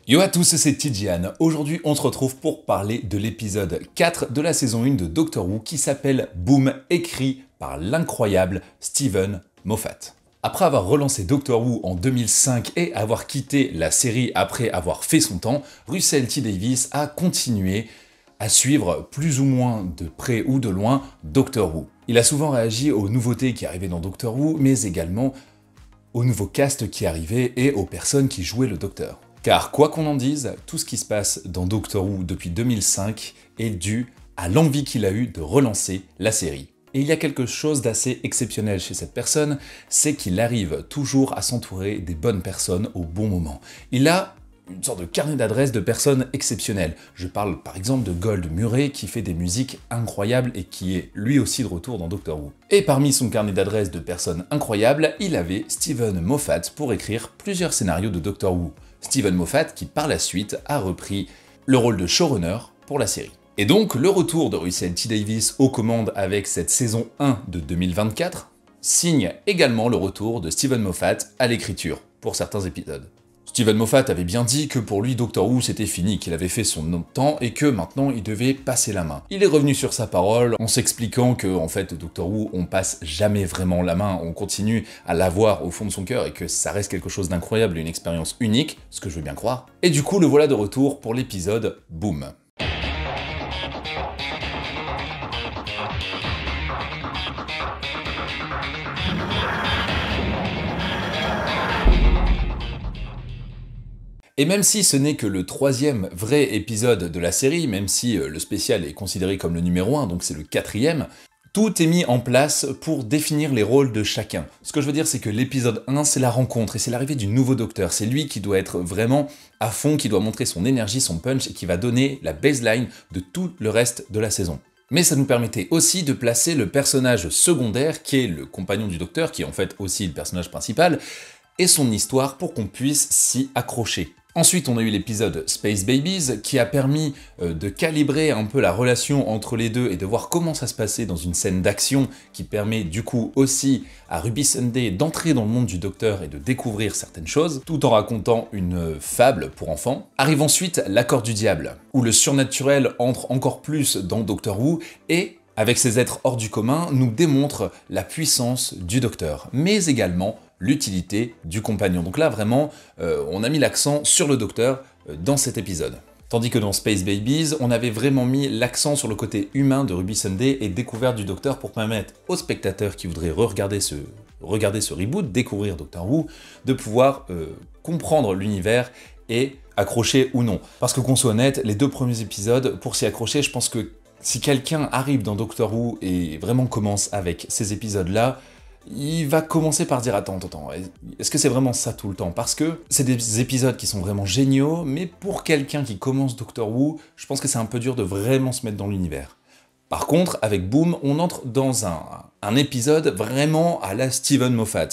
Yo à tous, c'est Tidiane. Aujourd'hui, on se retrouve pour parler de l'épisode 4 de la saison 1 de Doctor Who qui s'appelle Boom, écrit par l'incroyable Steven Moffat. Après avoir relancé Doctor Who en 2005 et avoir quitté la série après avoir fait son temps, Russell T Davies a continué à suivre plus ou moins de près ou de loin Doctor Who. Il a souvent réagi aux nouveautés qui arrivaient dans Doctor Who, mais également au nouveau cast qui arrivait et aux personnes qui jouaient le Docteur. Car quoi qu'on en dise, tout ce qui se passe dans Doctor Who depuis 2005 est dû à l'envie qu'il a eue de relancer la série. Et il y a quelque chose d'assez exceptionnel chez cette personne, c'est qu'il arrive toujours à s'entourer des bonnes personnes au bon moment. Il a une sorte de carnet d'adresses de personnes exceptionnelles. Je parle par exemple de Gold Murray qui fait des musiques incroyables et qui est lui aussi de retour dans Doctor Who. Et parmi son carnet d'adresses de personnes incroyables, il avait Steven Moffat pour écrire plusieurs scénarios de Doctor Who. Steven Moffat qui par la suite a repris le rôle de showrunner pour la série. Et donc le retour de Russell T Davies aux commandes avec cette saison 1 de 2024 signe également le retour de Steven Moffat à l'écriture pour certains épisodes. Steven Moffat avait bien dit que pour lui Doctor Who c'était fini, qu'il avait fait son temps et que maintenant il devait passer la main. Il est revenu sur sa parole en s'expliquant que en fait Doctor Who on passe jamais vraiment la main, on continue à l'avoir au fond de son cœur et que ça reste quelque chose d'incroyable et une expérience unique, ce que je veux bien croire. Et du coup le voilà de retour pour l'épisode Boom. Et même si ce n'est que le troisième vrai épisode de la série, même si le spécial est considéré comme le numéro 1, donc c'est le quatrième, tout est mis en place pour définir les rôles de chacun. Ce que je veux dire, c'est que l'épisode 1, c'est la rencontre, et c'est l'arrivée du nouveau docteur. C'est lui qui doit être vraiment à fond, qui doit montrer son énergie, son punch, et qui va donner la baseline de tout le reste de la saison. Mais ça nous permettait aussi de placer le personnage secondaire, qui est le compagnon du docteur, qui est en fait aussi le personnage principal, et son histoire pour qu'on puisse s'y accrocher. Ensuite, on a eu l'épisode Space Babies qui a permis de calibrer un peu la relation entre les deux et de voir comment ça se passait dans une scène d'action qui permet du coup aussi à Ruby Sunday d'entrer dans le monde du docteur et de découvrir certaines choses, tout en racontant une fable pour enfants. Arrive ensuite L'accord du diable, où le surnaturel entre encore plus dans Doctor Who et avec ces êtres hors du commun, nous démontre la puissance du docteur, mais également l'utilité du compagnon. Donc là, vraiment, on a mis l'accent sur le docteur dans cet épisode. Tandis que dans Space Babies, on avait vraiment mis l'accent sur le côté humain de Ruby Sunday et découverte du docteur pour permettre aux spectateurs qui voudraient regarder ce reboot, découvrir Doctor Who, de pouvoir comprendre l'univers et accrocher ou non. Parce que qu'on soit honnête, les deux premiers épisodes, pour s'y accrocher, je pense que si quelqu'un arrive dans Doctor Who et vraiment commence avec ces épisodes-là, il va commencer par dire attends, est-ce que c'est vraiment ça tout le temps? Parce que c'est des épisodes qui sont vraiment géniaux, mais pour quelqu'un qui commence Doctor Who, je pense que c'est un peu dur de vraiment se mettre dans l'univers. Par contre, avec Boom, on entre dans un épisode vraiment à la Steven Moffat.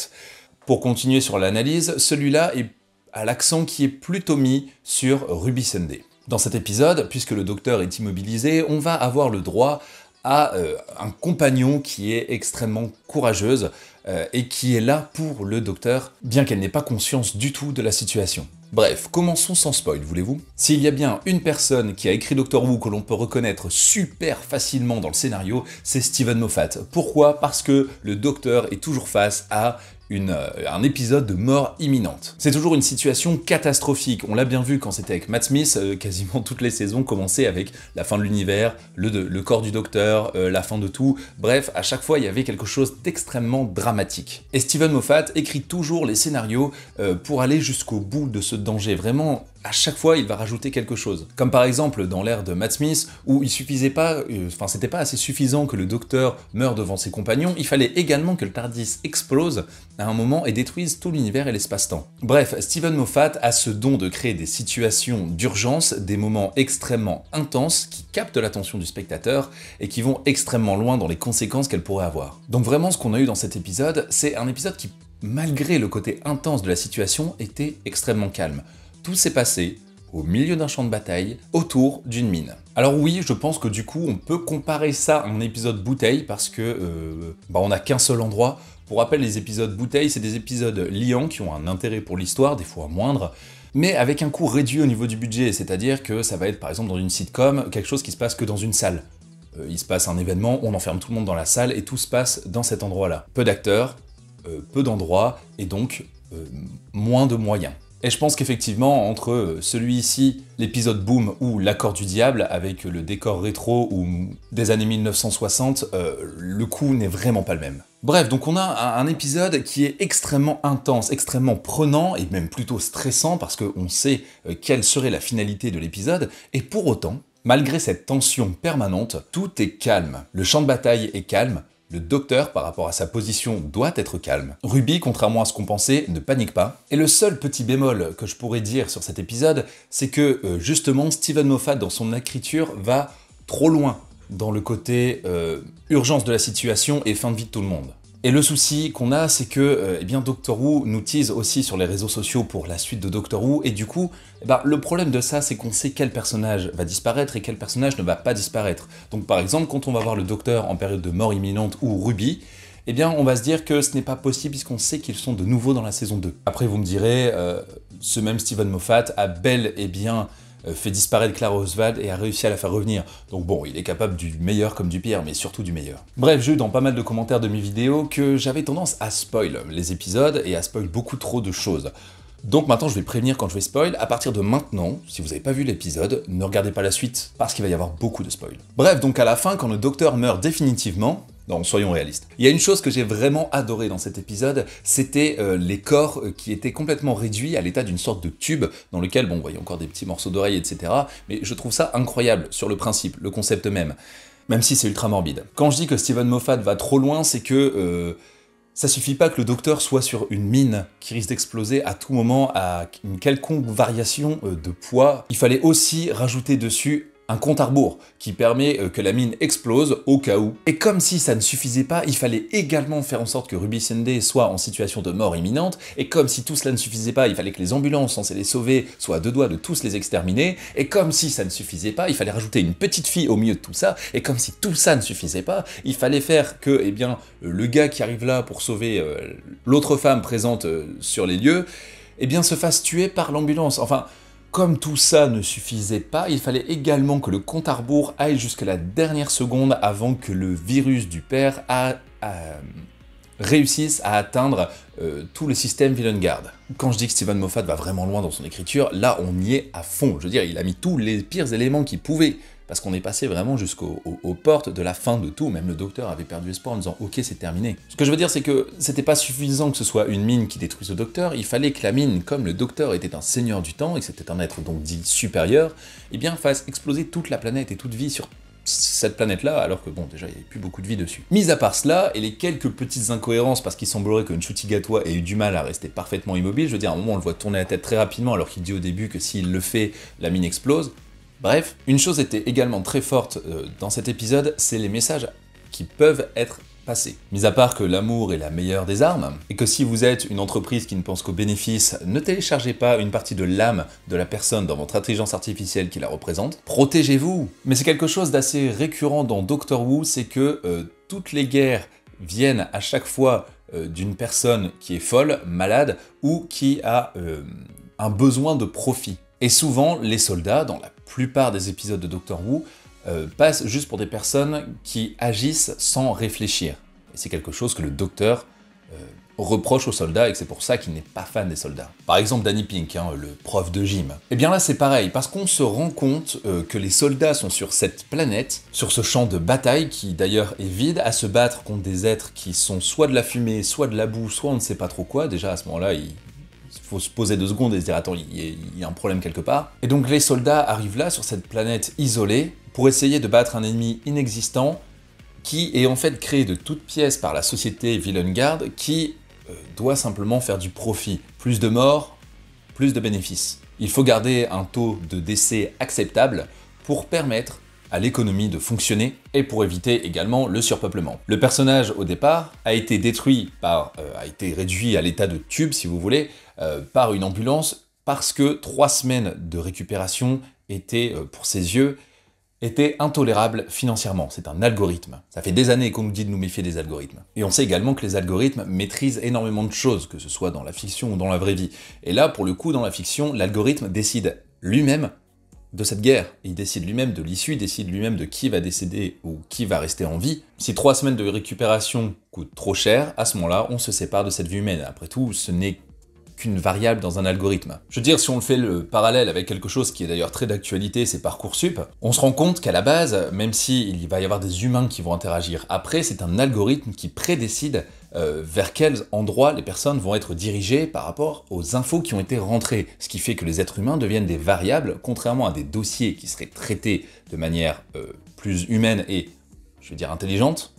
Pour continuer sur l'analyse, celui-là est à l'accent qui est plutôt mis sur Ruby Sunday. Dans cet épisode, puisque le docteur est immobilisé, on va avoir le droit à un compagnon qui est extrêmement courageuse et qui est là pour le docteur, bien qu'elle n'ait pas conscience du tout de la situation. Bref, commençons sans spoil, voulez-vous? S'il y a bien une personne qui a écrit Doctor Who que l'on peut reconnaître super facilement dans le scénario, c'est Steven Moffat. Pourquoi? Parce que le docteur est toujours face à un épisode de mort imminente. C'est toujours une situation catastrophique, on l'a bien vu quand c'était avec Matt Smith, quasiment toutes les saisons commençaient avec la fin de l'univers, le corps du docteur, la fin de tout, bref, à chaque fois il y avait quelque chose d'extrêmement dramatique. Et Steven Moffat écrit toujours les scénarios pour aller jusqu'au bout de ce danger, vraiment à chaque fois, il va rajouter quelque chose. Comme par exemple dans l'ère de Matt Smith, où il suffisait pas, c'était pas assez suffisant que le docteur meure devant ses compagnons, il fallait également que le TARDIS explose à un moment et détruise tout l'univers et l'espace-temps. Bref, Steven Moffat a ce don de créer des situations d'urgence, des moments extrêmement intenses qui captent l'attention du spectateur et qui vont extrêmement loin dans les conséquences qu'elles pourraient avoir. Donc vraiment, ce qu'on a eu dans cet épisode, c'est un épisode qui, malgré le côté intense de la situation, était extrêmement calme. Tout s'est passé au milieu d'un champ de bataille, autour d'une mine. Alors oui, je pense que du coup, on peut comparer ça à un épisode bouteille, parce que on n'a qu'un seul endroit. Pour rappel, les épisodes bouteille, c'est des épisodes liants qui ont un intérêt pour l'histoire, des fois moindre, mais avec un coût réduit au niveau du budget, c'est-à-dire que ça va être par exemple dans une sitcom, quelque chose qui se passe que dans une salle. Il se passe un événement, on enferme tout le monde dans la salle et tout se passe dans cet endroit-là. Peu d'acteurs, peu d'endroits et donc moins de moyens. Et je pense qu'effectivement, entre celui-ci, l'épisode Boom ou L'accord du diable, avec le décor rétro ou des années 1960, le coût n'est vraiment pas le même. Bref, donc on a un épisode qui est extrêmement intense, extrêmement prenant, et même plutôt stressant, parce qu'on sait quelle serait la finalité de l'épisode, et pour autant, malgré cette tension permanente, tout est calme. Le champ de bataille est calme, le docteur, par rapport à sa position, doit être calme. Ruby, contrairement à ce qu'on pensait, ne panique pas. Et le seul petit bémol que je pourrais dire sur cet épisode, c'est que, justement, Steven Moffat, dans son écriture, va trop loin dans le côté urgence de la situation et fin de vie de tout le monde. Et le souci qu'on a, c'est que eh bien, Doctor Who nous tease aussi sur les réseaux sociaux pour la suite de Doctor Who, et du coup, le problème de ça, c'est qu'on sait quel personnage va disparaître et quel personnage ne va pas disparaître. Donc par exemple, quand on va voir le Docteur en période de mort imminente ou Ruby, eh bien on va se dire que ce n'est pas possible puisqu'on sait qu'ils sont de nouveau dans la saison 2. Après vous me direz, ce même Steven Moffat a bel et bien fait disparaître Clara Oswald et a réussi à la faire revenir. Donc bon, il est capable du meilleur comme du pire, mais surtout du meilleur. Bref, j'ai eu dans pas mal de commentaires de mes vidéos que j'avais tendance à spoil les épisodes et à spoil beaucoup trop de choses. Donc maintenant, je vais prévenir quand je vais spoil. À partir de maintenant, si vous n'avez pas vu l'épisode, ne regardez pas la suite, parce qu'il va y avoir beaucoup de spoil. Bref, donc à la fin, quand le docteur meurt définitivement, non, soyons réalistes. Il y a une chose que j'ai vraiment adoré dans cet épisode, c'était les corps qui étaient complètement réduits à l'état d'une sorte de tube dans lequel, bon, vous voyez encore des petits morceaux d'oreilles, etc. Mais je trouve ça incroyable sur le principe, le concept même si c'est ultra morbide. Quand je dis que Steven Moffat va trop loin, c'est que ça suffit pas que le docteur soit sur une mine qui risque d'exploser à tout moment à une quelconque variation de poids. Il fallait aussi rajouter dessus un compte à rebours qui permet que la mine explose au cas où. Et comme si ça ne suffisait pas, il fallait également faire en sorte que Ruby Sunday soit en situation de mort imminente, et comme si tout cela ne suffisait pas, il fallait que les ambulances censées les sauver soient à deux doigts de tous les exterminer, et comme si ça ne suffisait pas, il fallait rajouter une petite fille au milieu de tout ça, et comme si tout ça ne suffisait pas, il fallait faire que, eh bien, le gars qui arrive là pour sauver l'autre femme présente sur les lieux, eh bien, se fasse tuer par l'ambulance. Enfin, comme tout ça ne suffisait pas, il fallait également que le compte à rebours aille jusqu'à la dernière seconde avant que le virus du père réussisse à atteindre tout le système Villain Guard. Quand je dis que Steven Moffat va vraiment loin dans son écriture, là on y est à fond. Je veux dire, il a mis tous les pires éléments qu'il pouvait, parce qu'on est passé vraiment jusqu'aux portes de la fin de tout. Même le docteur avait perdu espoir en disant « Ok, c'est terminé ». Ce que je veux dire, c'est que c'était pas suffisant que ce soit une mine qui détruise le docteur, il fallait que la mine, comme le docteur était un seigneur du temps, et que c'était un être donc dit supérieur, eh bien fasse exploser toute la planète et toute vie sur cette planète-là, alors que bon, déjà, il n'y avait plus beaucoup de vie dessus. Mis à part cela, et les quelques petites incohérences, parce qu'il semblerait que Ncuti Gatwa ait eu du mal à rester parfaitement immobile, je veux dire, à un moment, on le voit tourner la tête très rapidement, alors qu'il dit au début que s'il le fait, la mine explose. Bref, une chose était également très forte dans cet épisode, c'est les messages qui peuvent être passés. Mis à part que l'amour est la meilleure des armes, et que si vous êtes une entreprise qui ne pense qu'aux bénéfices, ne téléchargez pas une partie de l'âme de la personne dans votre intelligence artificielle qui la représente, protégez-vous. Mais c'est quelque chose d'assez récurrent dans Doctor Who, c'est que toutes les guerres viennent à chaque fois d'une personne qui est folle, malade, ou qui a un besoin de profit. Et souvent, les soldats, dans la plupart des épisodes de Doctor Who, passent juste pour des personnes qui agissent sans réfléchir. Et c'est quelque chose que le docteur reproche aux soldats, et que c'est pour ça qu'il n'est pas fan des soldats. Par exemple Danny Pink, le prof de gym. Et bien là c'est pareil, parce qu'on se rend compte que les soldats sont sur cette planète, sur ce champ de bataille, qui d'ailleurs est vide, à se battre contre des êtres qui sont soit de la fumée, soit de la boue, soit on ne sait pas trop quoi. Déjà à ce moment-là, il faut se poser 2 secondes et se dire « Attends, il y a un problème quelque part ». Et donc les soldats arrivent là, sur cette planète isolée, pour essayer de battre un ennemi inexistant, qui est en fait créé de toutes pièces par la société Villain Guard, qui doit simplement faire du profit. Plus de morts, plus de bénéfices. Il faut garder un taux de décès acceptable pour permettre à l'économie de fonctionner et pour éviter également le surpeuplement. Le personnage au départ a été détruit a été réduit à l'état de tube si vous voulez, par une ambulance parce que 3 semaines de récupération étaient pour ses yeux était intolérable financièrement. C'est un algorithme. Ça fait des années qu'on nous dit de nous méfier des algorithmes. Et on sait également que les algorithmes maîtrisent énormément de choses, que ce soit dans la fiction ou dans la vraie vie. Et là, pour le coup, dans la fiction, l'algorithme décide lui-même de cette guerre. Il décide lui-même de l'issue, il décide lui-même de qui va décéder ou qui va rester en vie. Si 3 semaines de récupération coûtent trop cher, à ce moment-là, on se sépare de cette vie humaine. Après tout, ce n'est qu'une variable dans un algorithme. Je veux dire, si on fait le parallèle avec quelque chose qui est d'ailleurs très d'actualité, c'est Parcoursup, on se rend compte qu'à la base, même s'il va y avoir des humains qui vont interagir après, c'est un algorithme qui prédécide vers quels endroits les personnes vont être dirigées par rapport aux infos qui ont été rentrées. Ce qui fait que les êtres humains deviennent des variables, contrairement à des dossiers qui seraient traités de manière plus humaine et, je veux dire, intelligente.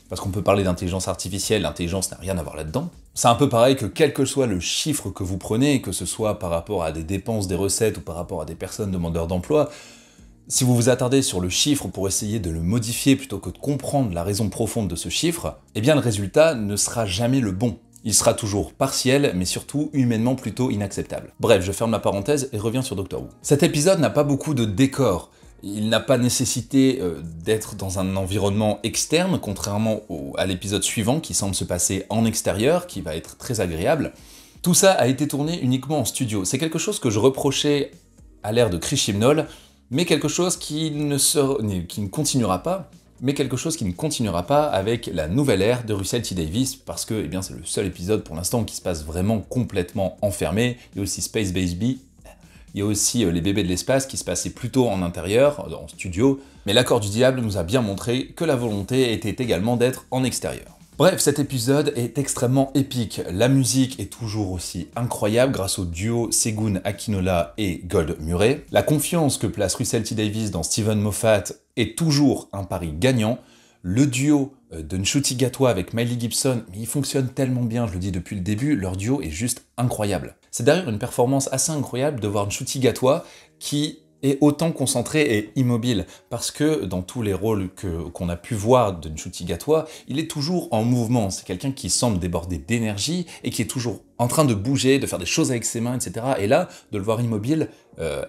Parce qu'on peut parler d'intelligence artificielle, l'intelligence n'a rien à voir là-dedans. C'est un peu pareil que quel que soit le chiffre que vous prenez, que ce soit par rapport à des dépenses, des recettes ou par rapport à des personnes demandeurs d'emploi, si vous vous attardez sur le chiffre pour essayer de le modifier plutôt que de comprendre la raison profonde de ce chiffre, eh bien le résultat ne sera jamais le bon. Il sera toujours partiel, mais surtout humainement plutôt inacceptable. Bref, je ferme la parenthèse et reviens sur Doctor Who. Cet épisode n'a pas beaucoup de décor. Il n'a pas nécessité d'être dans un environnement externe, contrairement à l'épisode suivant qui semble se passer en extérieur, qui va être très agréable. Tout ça a été tourné uniquement en studio. C'est quelque chose que je reprochais à l'ère de Chris Chibnall, mais quelque chose qui ne continuera pas, avec la nouvelle ère de Russell T Davies, parce que eh bien, c'est le seul épisode pour l'instant qui se passe vraiment complètement enfermé. Il y a aussi Space Baby. Il y a aussi les bébés de l'espace qui se passaient plutôt en intérieur, en studio, mais l'accord du diable nous a bien montré que la volonté était également d'être en extérieur. Bref, cet épisode est extrêmement épique. La musique est toujours aussi incroyable grâce au duo Segun Akinola et Gold Murray. La confiance que place Russell T Davies dans Steven Moffat est toujours un pari gagnant. Le duo de Ncuti Gatwa avec Miley Gibson, mais il fonctionne tellement bien, je le dis depuis le début, leur duo est juste incroyable. C'est d'ailleurs une performance assez incroyable de voir Ncuti Gatwa qui est autant concentré et immobile, parce que dans tous les rôles qu'on a pu voir de Ncuti Gatwa, il est toujours en mouvement, c'est quelqu'un qui semble déborder d'énergie et qui est toujours en train de bouger, de faire des choses avec ses mains, etc. Et là, de le voir immobile,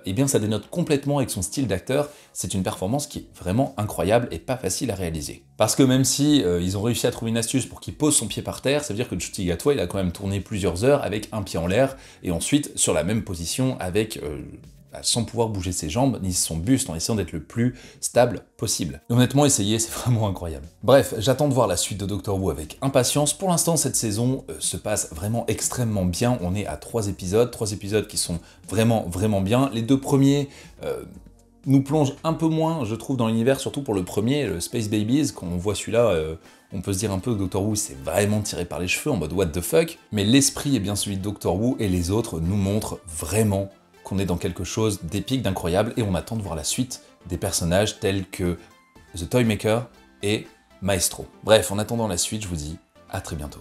eh bien ça dénote complètement avec son style d'acteur. C'est une performance qui est vraiment incroyable et pas facile à réaliser. Parce que même si ils ont réussi à trouver une astuce pour qu'il pose son pied par terre, ça veut dire que Ncuti Gatwa, il a quand même tourné plusieurs heures avec un pied en l'air, et ensuite sur la même position avec... sans pouvoir bouger ses jambes, ni son buste, en essayant d'être le plus stable possible. Et honnêtement, essayer, c'est vraiment incroyable. Bref, j'attends de voir la suite de Doctor Who avec impatience. Pour l'instant, cette saison se passe vraiment extrêmement bien. On est à 3 épisodes qui sont vraiment, vraiment bien. Les 2 premiers nous plongent un peu moins, je trouve, dans l'univers, surtout pour le premier, le Space Babies. Quand on voit celui-là, on peut se dire un peu que Doctor Who c'est vraiment tiré par les cheveux, en mode what the fuck. Mais l'esprit est bien celui de Doctor Who, et les autres nous montrent vraiment qu'on est dans quelque chose d'épique, d'incroyable, et on attend de voir la suite des personnages tels que The Toymaker et Maestro. Bref, en attendant la suite, je vous dis à très bientôt.